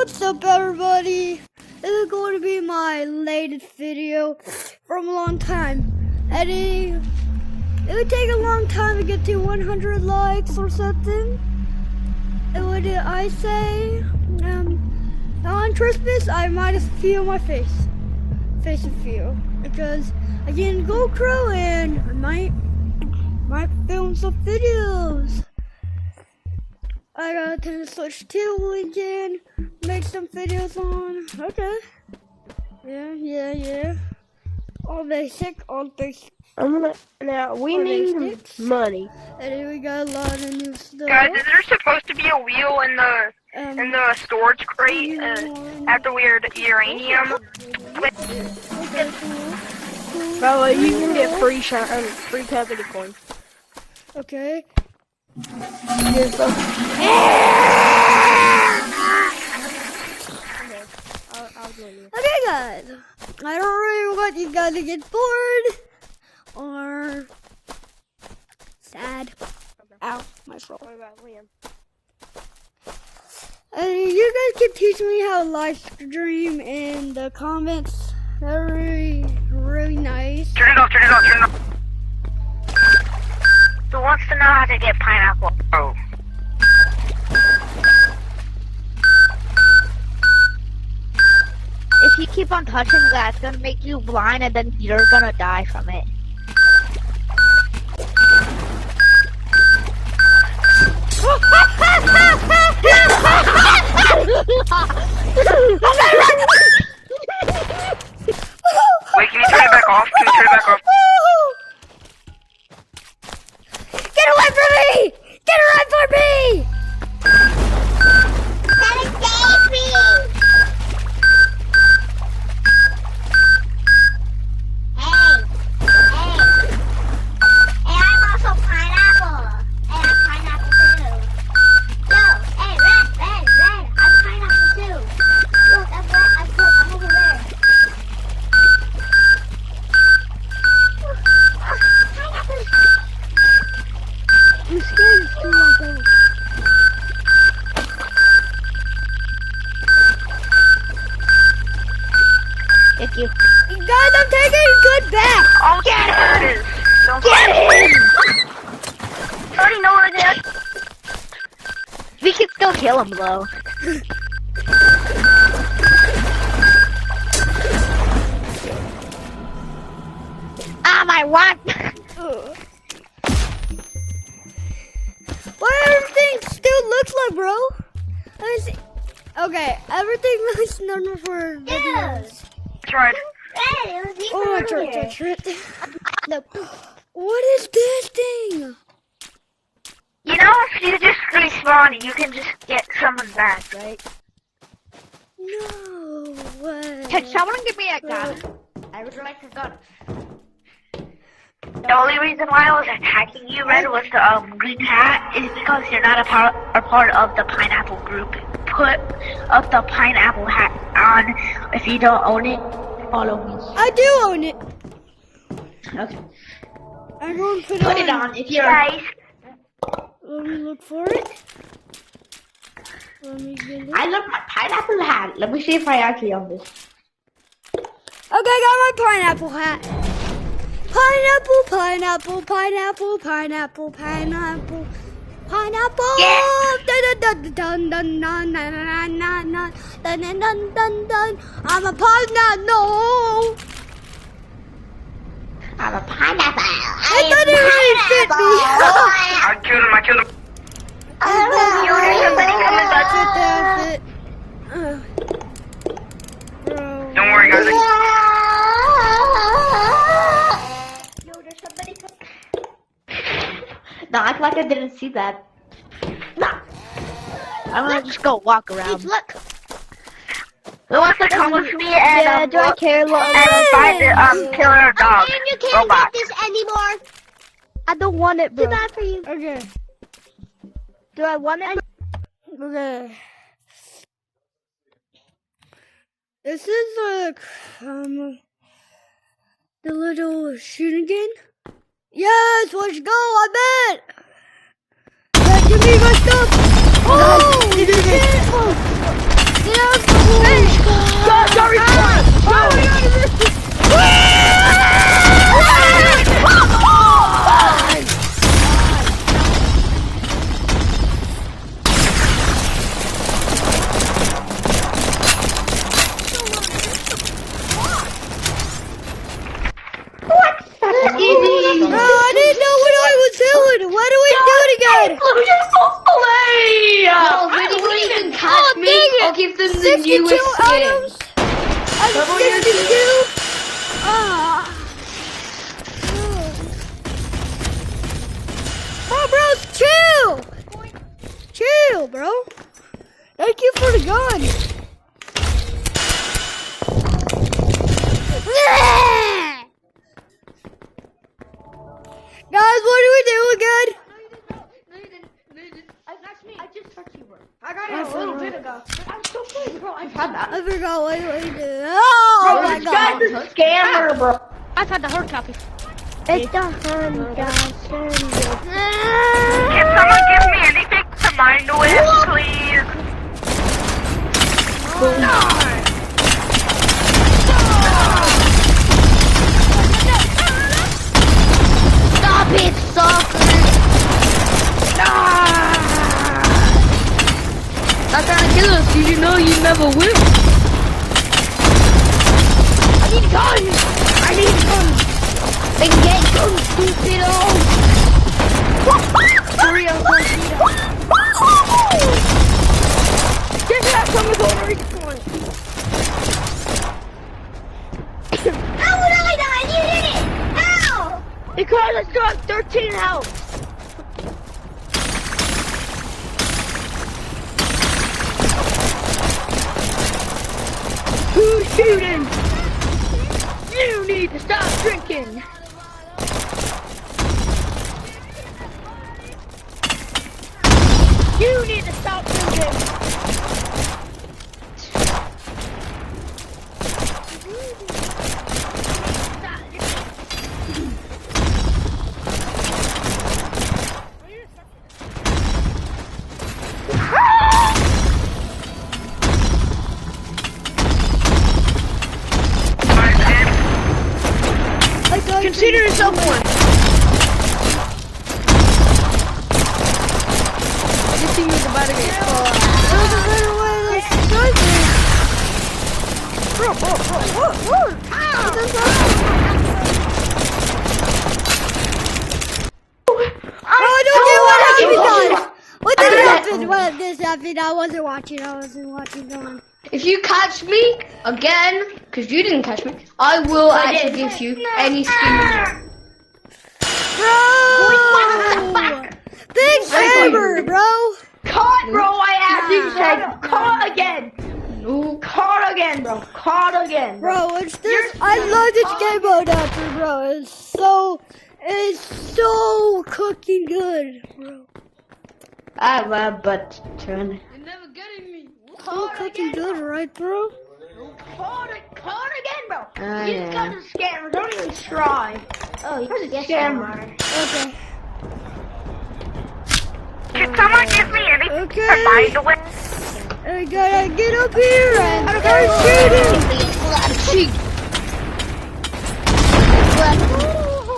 What's up, everybody? This is going to be my latest video from a long time. It would take a long time to get to 100 likes or something. And what did I say? On Christmas, I might feel my face a few, because I get a GoPro and I might film some videos. I got to Switch 2 again, make some videos on. Okay. Yeah. All basic. Now we need money. And then we got a lot of new stuff. Guys, is there supposed to be a wheel in the storage crate after we're uranium? Okay, cool. Bro, you can get free company coins. Okay. Here's the. Okay, guys. I don't really want you guys to get bored or sad. Ow, my throat. What about Liam? You guys can teach me how to live stream in the comments. They're really nice. Turn it off. Who wants to know how to get pineapple? Oh. If you keep on touching that, it's gonna make you blind and then you're gonna die from it. Wait, can you turn it back off? Get away from me! Get away from me! Gotta save me! Hey, I'm also pineapple. Hey, I'm pineapple too. Yo, hey, red, I'm pineapple too. Look, I'm over there. Pineapple. I'm scared to do my thing. Thank you. Guys, I'm taking a good bath. Oh, get it! Don't Get him! I already know where it is. We can still kill him though. Ah, my what? Ugh. What everything still looks like, bro? Let me see. Okay, everything looks normal for videos. That's right. Hey, it was even Oh, I tripped. What is this thing? You know, if you just respawn, you can just get someone back, right? No way. Can someone give me a gun? I would like a gun. The only reason why I was attacking you, Red, was the green hat, is because you're not a part of the pineapple group. Put up the pineapple hat on. If you don't own it, follow me. I do own it. Okay. I'm going to Put it on if you're. Guys, Let me look for it. Let me get it. I love my pineapple hat. Let me see if I actually own this. Okay, I got my pineapple hat. Pineapple. Yeah. Dun. I'm a pineapple. I'm a pineapple. That doesn't really fit me. I killed him. Don't worry, guys. Yo, there's somebody. No, act like I didn't see that. Nah. I'm gonna just go walk around. Look. Who wants to come with me and do I care? and find the killer dog You can't robot? get this anymore. I don't want it, bro. Too bad for you. Okay. Do I want it? Okay. This is like the little shooting game. Yes, let's go, I bet! Yeah, give me my stuff! Oh! Get out of I'll give them the 62 newest skin. items. And Double your 62. Ah. Oh, bro, chill. Chill, bro. Thank you for the gun. Guys, what do we do again? That's me. I just touched you, bro. I got it a little bit ago. I'm so cool, bro. I've had that. I forgot what we do. Oh my This god. guy's a scammer, bro. I've had the hard copy. It's the Honda. Can someone give me anything to mine with, please? Stop it, sucker. Not trying to kill us, did you know you never will? I need guns! I need guns! Then get some stupid old. Hurry up, get that from the corner, respawn. How would I die? You did it! How? Because I still have 13 health. Who's shooting? You need to stop drinking. You need to stop drinking. Consider yourself one. This team is about to get caught. Oh, don't get what happened, guys. What did happen? What this happened? I wasn't watching. Go on. If you catch me again, because you didn't catch me, I will actually give you any skin. Bro! Big hammer, bro! Caught, bro! I actually said caught again. No, caught again, bro. Caught again. Bro, it's this. I love this game mode after, bro. It's so cooking good, bro. But turn. You're never getting me. So cooking good, right, bro? Caught again, bro. You just got a scammer. Don't even try. Oh, you Where's the scammer? Okay. Can someone give me anything to Okay. mine with? I gotta get up here and start shooting.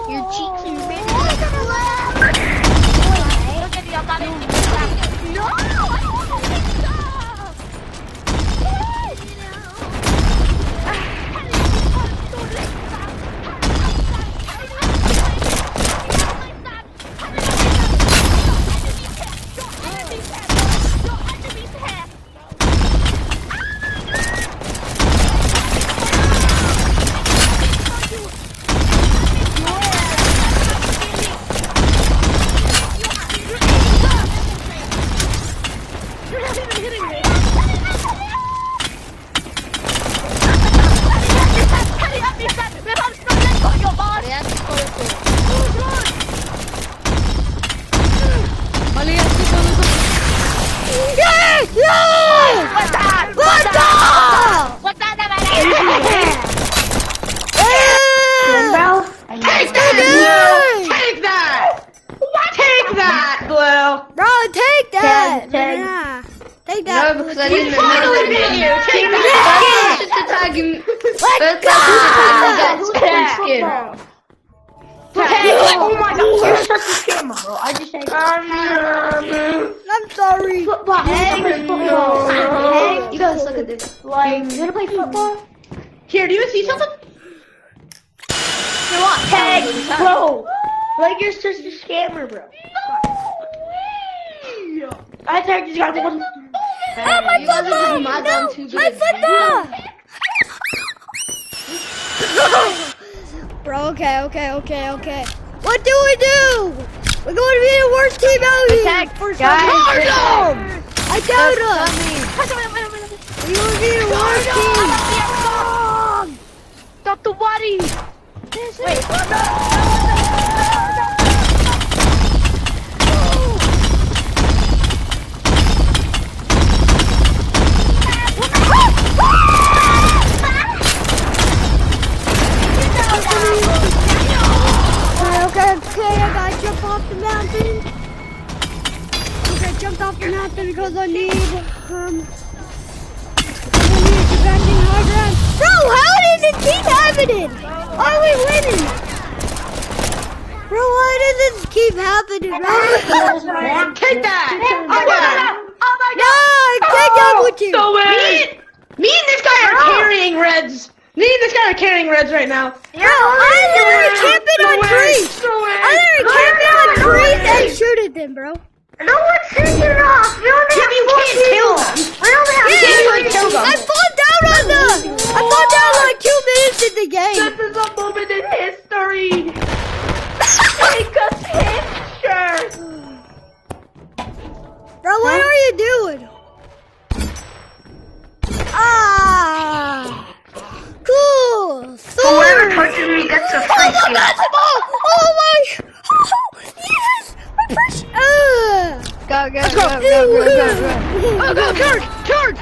Your cheeks are red. No, because I didn't know the video. Take that! Just to tag him. First person to tag him gets skin. Oh my god, you're such a scammer, bro. I just said. I'm sorry. Hey, you guys look at this. Like, you gonna play football? Here, do you see something? You want tag, bro? Like, you're such a scammer, bro. I tagged you guys. Oh, my You guys are football! doing my No, gun too my good. football! Bro, okay. What do we do? We're going to be the worst team out here. Attack, For guys. some reason. I doubt us. We're going to be the worst team. Stop the waddy. Wait. Okay, I gotta jump off the mountain. Okay, I jumped off the mountain because I need defending high ground. Bro, how did it keep happening? Why are we winning? Bro, why does this keep happening, bro? Take that. No, I can't get with you. Me and this guy are carrying reds. Me and this guy are carrying reds right now. Bro, I'm literally camping on trees. I'm literally camping on trees and shooting them, bro. No one's shooting it off. We only have You four can't kill people. them. We only have kill them. I fall down on them. I fall down like 2 minutes in the game. This is a moment in history. Take a picture. Bro, what are you doing? Ah, cool. Whoever touches me gets a free Oh, skin. basketball! Oh my! Oh, yes! My first. Go, charge.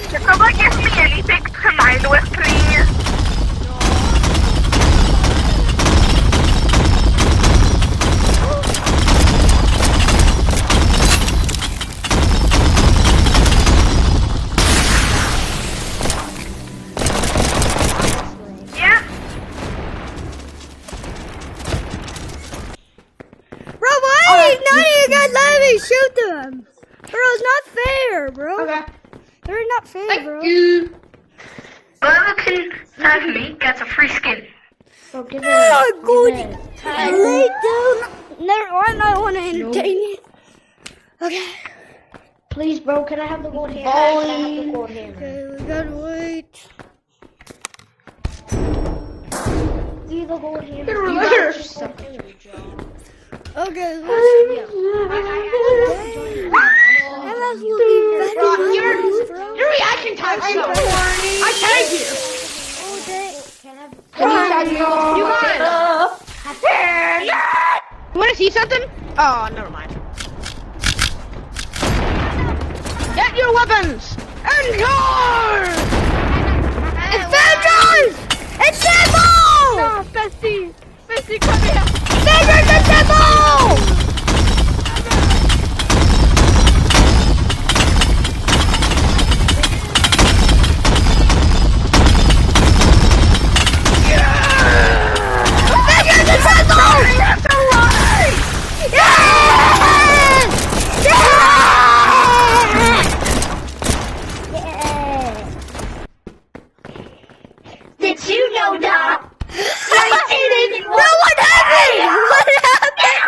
Can someone give me anything to mine with, please? Yeah? Bro, why none of you guys let me shoot them? Bro, it's not fair, bro. Okay. They're not fair, bro. Thank you. Whoever can have me gets a free skin. Oh, good. Lay down. Never mind, I want to entertain you. Okay. Please, bro, can I have the gold hammer? Can I have the gold hammer? Okay, we gotta wait. See the gold hammer. Get over You there. guys just something. Okay, let's. I'm absolutely better, bro. Your reaction time sucks. I tagged you. Oh, dang. You got it. You want to see something? Oh, never mind. Get your weapons and charge! Avengers! Assemble! No, Bestie, come here. Avengers, assemble! Avengers, assemble! That's right! Yeah! Did you know that? Bro, what happened? What happened?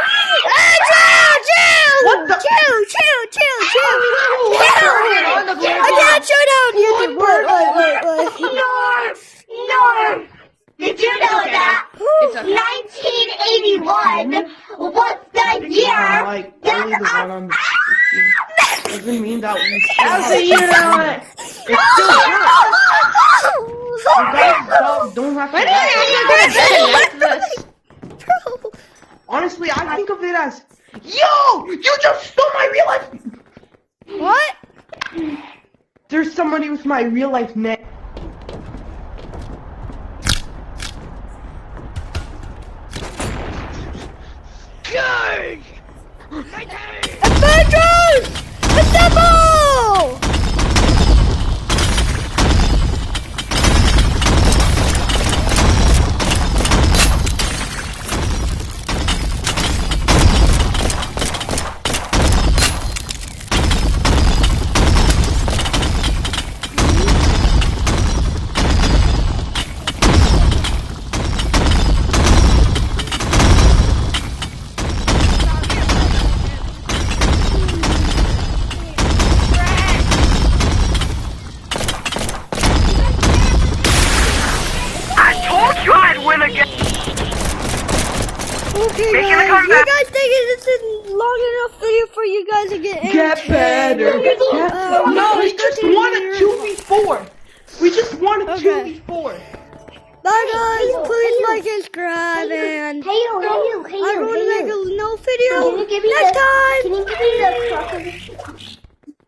Chill! What the- Chill! I can't show down YouTube. Wait. Norm! Did you know that? It's okay. 1981 was the year Like, that only the one on doesn't mean that we How's the year that It's still good. You guys don't have to. Bro. Honestly, I think of it as, yo, you just stole my real life. What? There's somebody with my real life name. Avengers! Assemble! you guys to get Get better. No, we let's go just to the want a mirror. 2v4. We just want a Okay. 2v4. Bye guys, please like and subscribe and Hey you, I'm going to make a no video Can you give me next the, time. Can you give me the crocodile?